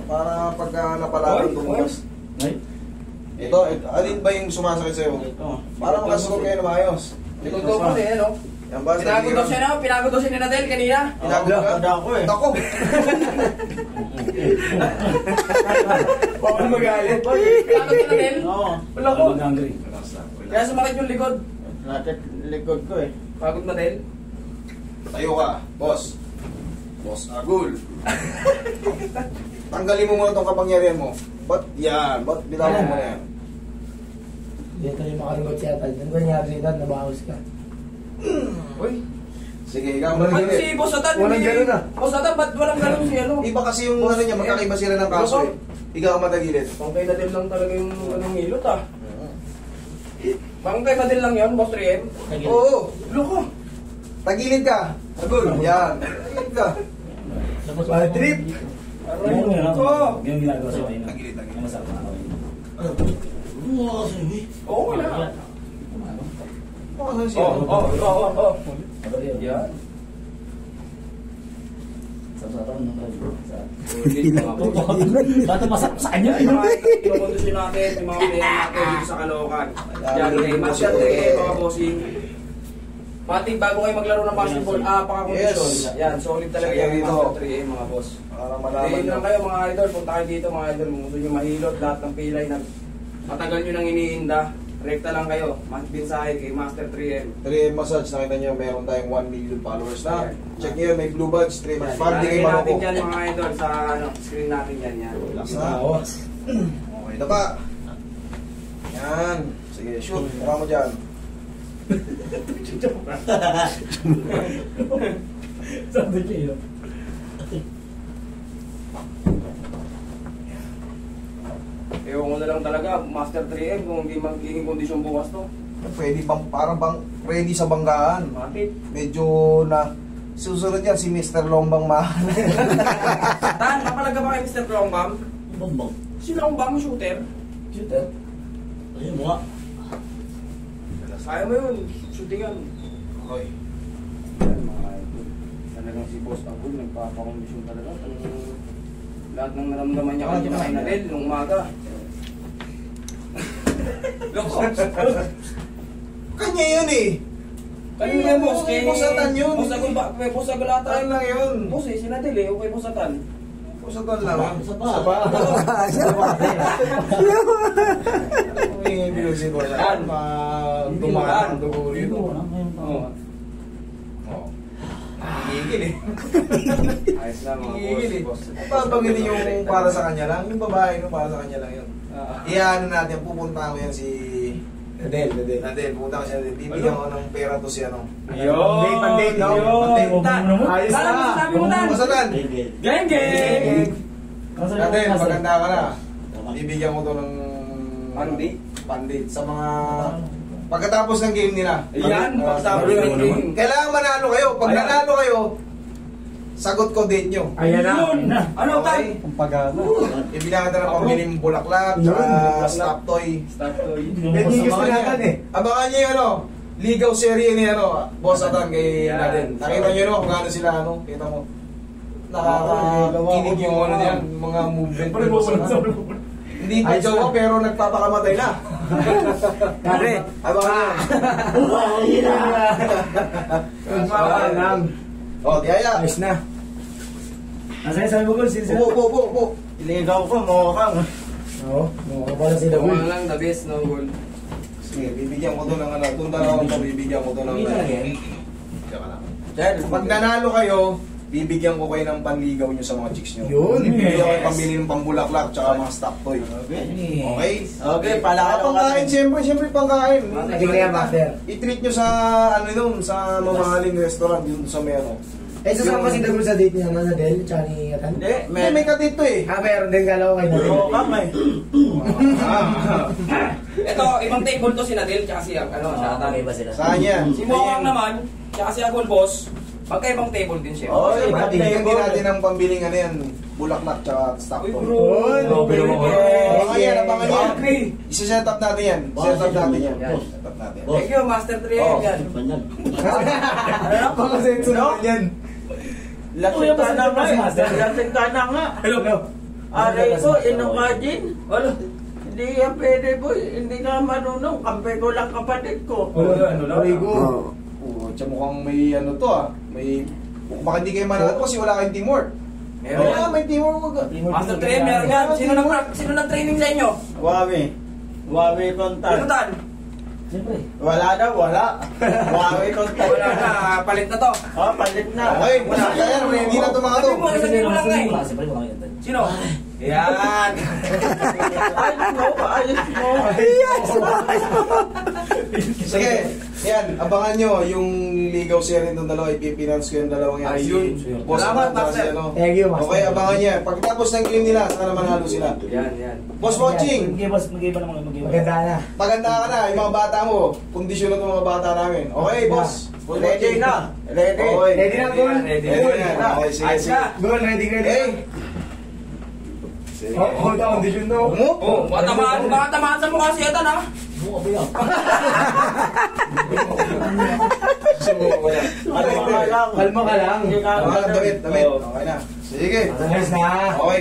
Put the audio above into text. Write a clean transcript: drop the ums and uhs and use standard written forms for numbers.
Para pagka napalaran tumukas. Ito, alin ba yung sumasakit sa'yo? Para makasunod kayo na maayos. Likod ko po eh, no? Yan ba? Pinago daw siya na, pinago daw siya ni Nadel kanina. Pinago ka? Ako eh. Ako! Baka magalit. Pinago si Nadel? Oo. Wala ko. Kaya sumakit yung likod. Nakit likod ko eh. Pagod Nadel. Tayo ka, boss. Boss Agul. Tanggalin mo muna itong kapangyarihan mo. Ba't yan? Ba't bitawan mo na yan? Hindi tayo makarugot siya tal. Nang nangyari dito, nabawas ka. Uy. Sige, ikaw Ba't magiging. si Boss Atan? Walang ganun ah. Boss Atan, ba't walang ganun si ano? Iba kasi yung ano niya, magkakaiba sila ng kaso eh. Ikaw ang matagilid. Pang kay Nadel lang talaga yung anong hilot ah. Pang kay Nadel lang yun, Boss 3M? Oo! Loko. Tagilid ka! Agul! Yan! Tagilid ka! Bad trip! Oo. Yung ginagawa sa inyo. Tagilid, tagilid. Masarap na ako yun. Oo, wala. Oo, saan siya? Oo. Yan. Sa-sarap ng Bato masarap sa kanya. Yung kondisyon natin, yung mga player natin dito sa Caloocan. Yan, kay Master 3M, mga bossing. Mating bago kayo maglaro ng basketball, paka-kondisyon. Yes. Yan, solid talaga Sige, yung dito. Master 3M, mga boss. Para malaman Diin nyo. lang kayo mga idol, punta kayo dito mga idol. Kung gusto nyo mahilot, lahat ng pilay na matagal nyo nang iniinda. Rekta lang kayo, mensahe kay Master 3M. 3M Massage, nakita nyo, meron tayong 1 million followers na. Ayan. Check nyo yun, may blue badge, 3 months. Para di kayo Ilagay natin maroko. dyan mga idol sa screen natin yan. Relax na. Okay na ba? Yan. Sige, shoot. Mukha mo dyan. Sabi niya yun. Ewan ko na lang talaga, Master 3M, kung hindi magiging kondisyon bukas to. Pwede bang, parang bang ready sa banggaan. Matit. Medyo na susunod yan si Mr. Lombang Mahal. Tan, kapalaga ba kay Mr. Longbang? Bombong. Si Longbang shooter. Shooter. Ayun mo nga. Kaya mo yun, shootingan. Okay. Yan mga idol. Talagang si Boss Agul, nagpapakondisyon talaga. Talagang lahat ng naramdaman niya kanina kay Nadel nung umaga. Loko. Kanya yun eh. Kanina yung boss, kay Boss Atan yun. Boss Agul ba? May Boss Agul ata. Tayo lang yun. Boss eh, si Nadel eh, okay Boss Atan. Pusatan lang. Isa pa. May bilusin ko Yan. lang. Tumaan ang dugo rito. Oo. Oo. Gigil eh. Ayos na mga Gigil eh. boss. Papagilin yung para sa kanya lang. Yung babae no, para sa kanya lang yun. Iyaano natin, pupunta ko yan si Nadel. Nadel. Pupunta ko siya Nadel. Bibigyan ko ng pera to si ano. Ayun! Pandate, no? Ayos Tan, ano sabi mo, Tan? Pusatan. Geng, geng! Nadel, maganda ka na. Bibigyan ko to ng Pandate? Pandate sa mga pagkatapos ng game nila. Ayan, pagkatapos ng game. Kailangan manalo kayo. Pag Ayan. nanalo kayo, sagot ko date nyo. Ayan na. Yun! Ano, Tan? Okay? Pagpagano. Ibigyan ka na pambiling bulaklak, tsaka stop toy. Start to yun. Pwede gusto natin eh. Abangan nyo yung ano, ligaw serye ni ano, Boss Atan kay Yan. Nadel. Nakita nyo no, kung gaano sila ano, kita mo. Nakakakinig yung ano yan, mga movement. ni Boss Atan. Hindi pa jowa pero nagpapakamatay na. Pare. Abangan nyo. Abangan lang. O, tiyaya. Ayos na. Asaya sabi mo ko, Upo. Iligaw ko, mukhang. Oo, mukha pala si Gawa Dabul. lang, the best, no goal. Sige, bibigyan ko to ng ano, kung tanawin ko, bibigyan ko to ng Tsaka lang. Pag nanalo kayo, bibigyan ko kayo ng panligaw nyo sa mga chicks nyo. Yun. Bibigyan ko kayo pambili ng pambulaklak tsaka mga stock toy. Okay? Okay, pala Pangkain, siyempre pangkain. Naging na yan, Master. I-treat nyo sa, ano yun, sa mamahaling restaurant, yun sa meron. Eh, sasama si Dabul sa date niya, Nadel, tsaka ni Atan? Hindi, May katito eh. Meron din galaw kay Nadel. Oo, kamay. Ito, ibang table to si Nadel, tsaka si ano, sa Atan. ba sila? Saan yan? Si Mokang naman, tsaka si Agul Boss, magkaibang table din siya. Oo, Okay, iba bigyan din table. natin ng pambiling ano yan, bulaklak tsaka stock Uy, toy. bro! Abangan yan, abangan yan. Okay. Isa-set up natin yan. Set up natin yan. Yan. Set up natin. Thank you, Master 3M yan. Panyan. Baka senso naman yan. Lasing ka na nga eh. Lasing ka na nga. Hello. Aray ko, inukajin. Ano? Hindi yan pwede, boy. Hindi nga marunong. Kampi ko lang kapatid ko. Ano lang? Rigo. Tiyan mukhang may ano to ah. May... Baka hindi kayo manalo kasi wala kayong teamwork. Meron Oo yan. nga, may teamwork. Master trainer yan. Sino nag-training sa inyo? Wawi. Wawi Sino kontan. tan? Siyempre. Wala daw, wala. Wawi kontan. Wala na, palit na to. Oh, palit na. Okay, wala na yan. Ready na to mga to. Sabi mo lang nga eh. Siyempre, makakita. Sino? Yan. Ayos mo. Sige, yan, abangan nyo yung ligaw series ng dalawa, ipipinance ko yung dalawang yan. Ayun. Boss, Salamat, Amanda, Master. si ano. Thank you, Master. Okay, abangan niya. Pagkatapos ng game nila, sana manalo sila. Yan. Boss Watching, Mag-iba naman, mag-iba. Maganda na. maganda ka na, yung mga bata mo, kondisyon na itong mga bata namin. Okay, boss? Boss Ready Watching. na. Ready. Okay. Ready na, Gol? Ready Ready na. Okay, sige, Ayos sige. na. Gol, ready ka Hey! Hold on, condition no. Oh, baka tamaan sa mukha si Etan ha. Buka ba yan? Kalma Kalma ka lang. Kalma ka lang. Hindi ka- damit. Oh. Okay na. Sige. Ayos na. Okay,